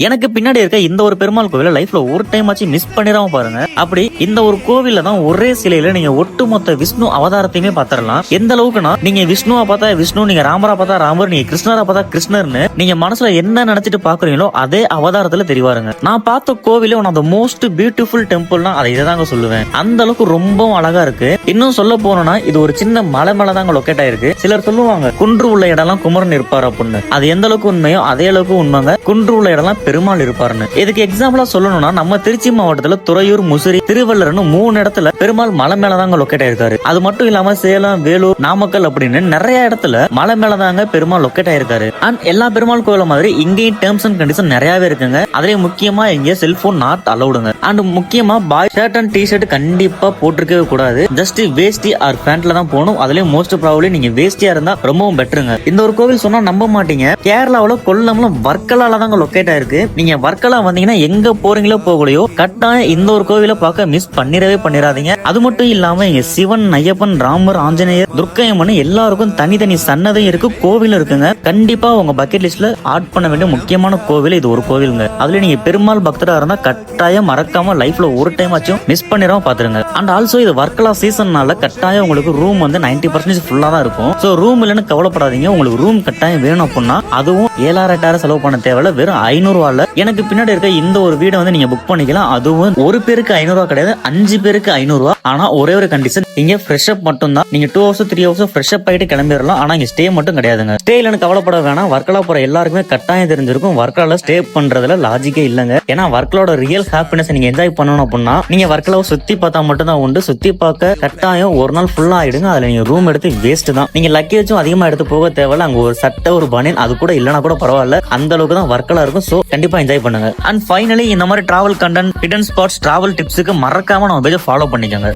எனக்கு பின்னாடி இருக்க இந்த ஒரு பெருமாள் கோவில லைஃப்ல ஒரு டைம் ஆச்சு மிஸ் பண்ணிடாம பாருங்க. அப்படி இந்த ஒரு கோவில்ல தான் ஒரே சிலையில நீங்க ஒட்டுமொத்த விஷ்ணு அவதாரத்தையுமே பாத்திரலாம். எந்த அளவுக்குன்னா நீங்க விஷ்ணுவா பார்த்தா விஷ்ணு, நீங்க ராமரா பார்த்தா ராமர், நீங்க கிருஷ்ணரா பார்த்தா கிருஷ்ணர்னு நீங்க மனசுல என்ன நினைச்சிட்டு பாக்குறீங்களோ அதே அவதாரத்துல தெரிவாருங்க. நான் பார்த்த கோவில one of the most beautiful டெம்பிள்னா அதை இதைதாங்க சொல்லுவேன். அந்த அளவுக்கு ரொம்பவும் அழகா இருக்கு. இன்னும் சொல்ல போனோம்னா இது ஒரு சின்ன மலை மேல தாங்க லொக்கேட் ஆயிருக்கு. சிலர் சொல்லுவாங்க குன்று உள்ள இடம்லாம் குமரன் இருப்பார் அப்படின்னு. அது எந்த அளவுக்கு உண்மையோ அதே அளவுக்கு உண்மைங்க. குன்று உள்ள இடம்லாம் பெருமாள் இருப்பாருன்னு. இதுக்கு எக்ஸாம்பிளா சொல்லணும்னா நம்ம திருச்சி மாவட்டத்துல துறையூர், முசிறி, திருவள்ளர்னு 3 இடத்துல பெருமாள் மலை மேலதாங்க லொக்கேட் ஆயிருக்காரு. அது மட்டும் இல்லாம சேலம், வேலூர், நாமக்கல் அப்படின்னு நிறைய இடத்துல மலை மேலதாங்க பெருமாள் லொக்கேட் ஆயிருக்காரு. அண்ட் எல்லா பெருமாள் கோவில மாதிரி இங்கேயும் டேர்ம்ஸ் அண்ட் கண்டிஷன் நிறையவே இருக்குங்க. அதுலயும் முக்கியமா இங்க செல்போன் நாட் அலௌடுங்க. அண்ட் முக்கியமா பாய் ஷர்ட் அண்ட் டி ஷர்ட் கண்டிப்பா போட்டிருக்கவே கூடாது. ஜஸ்ட் வேஷ்டி ஆர் பேண்ட்ல தான் போகணும். அதுலயும் மோஸ்ட் ப்ராபபிலி நீங்க வேஷ்டியா இருந்தா ரொம்பவும் பெட்டருங்க. இந்த ஒரு கோவில் சொன்னா நம்ப மாட்டீங்க. கேரளாவுல கொல்லம்ல வர்க்கலால தாங்க லொக்கேட் ஆயிருக்கு. நீங்க வர்க்கலா வந்தீங்கன்னா எங்க போறீங்களோ போகலையோ கட்டாயம் இந்த ஒரு கோவில பார்க்க மிஸ் பண்ணிடாதீங்க. அது மட்டும் இல்லாம இங்க சிவன், ஐயப்பன், ராமர், ஆஞ்சநேயர், துர்க்கையம்மன் எல்லாருக்கும் தனித்தனி சன்னதையும் இருக்கு, கோவிலும் இருக்குங்க. கண்டிப்பா உங்க பக்கெட் லிஸ்ட்ல ஆட் பண்ண வேண்டிய முக்கியமான கோவில் இது ஒரு கோவிலுங்க. அதுல நீங்க பெருமாள் பக்தரா இருந்தா கட்டாயம் மறக்காம லைஃப்ல ஒரு டைம் ஆச்சும் மிஸ் பண்ணிடாம பாத்துருங்க. அண்ட் ஆல்சோ இது வர்க்கலா சீசன்னால கட்டாயம் உங்களுக்கு ரூம் வந்து 90% ஃபுல்லா தான் இருக்கும். சோ ரூம் இல்லன்னு கவலைப்படாதீங்க. உங்களுக்கு ரூம் கட்டாயம் வேணும் அப்படின்னா அதுவும் 7,000 செலவு பண்ண தேவையில்ல. வெறும் 500 ரூபாய்ல எனக்கு பின்னாடி இருக்க இந்த ஒரு வீடை வந்து நீங்க புக் பண்ணிக்கலாம். அதுவும் ஒரு பேருக்கு 500 ரூபாய் கிடையாது, 5 பேருக்கு 500 ரூபாய். ஆனா ஒரே ஒரு கண்டிஷன், நீங்க ஃப்ரெஷ் அப் மட்டும் தான். நீங்க 2 hours 3 hours ஃப்ரெஷ் அப் ஆயிட்டு கிளம்பிடலாம். ஆனா இங்க ஸ்டே மட்டும் கிடையாதுங்க. ஸ்டே இல்லன்னு கவலைப்பட வேணாம். வர்க்கலா போற எல்லாருக்குமே கட்டாயம் தெரிஞ்சிருக்கும் வர்க்கலால ஸ்டே பண்றதுல லாஜிக்கே இல்லங்க. ஏன்னா வர்க்கலோட ரியல் ஹாப்பினஸ் நீங்க என்ஜாய் பண்ணணும் அப்படின்னா நீங்க வர்க்கலாவை சுத்தி பார்த்தா மட்டும் தான் உண்டு. சுத்தி பார்க்க கட்டாயம் ஒரு நாள் ஃபுல்லா ஆயிடுங்க. அதுல நீங்க ரூம் எடுத்து வேஸ்ட் தான். நீங்க லக்கேஜும் அதிகமா எடுத்து போக தேவையில்ல. அங்க ஒரு சட்டை, ஒரு பனியன் அது கூட இல்லனா கூட பரவாயில்ல. அந்த அளவுக்கு தான் வர்க்கலா இருக்கும். சோ கண்டிப்பா என்ஜாய் பண்ணுங்க. அண்ட் ஃபைனலி இந்த மாதிரி travel content, hidden spots, travel டிப்ஸுக்கு மறக்காம நம்ம பேஜை ஃபாலோ பண்ணிக்கோங்க.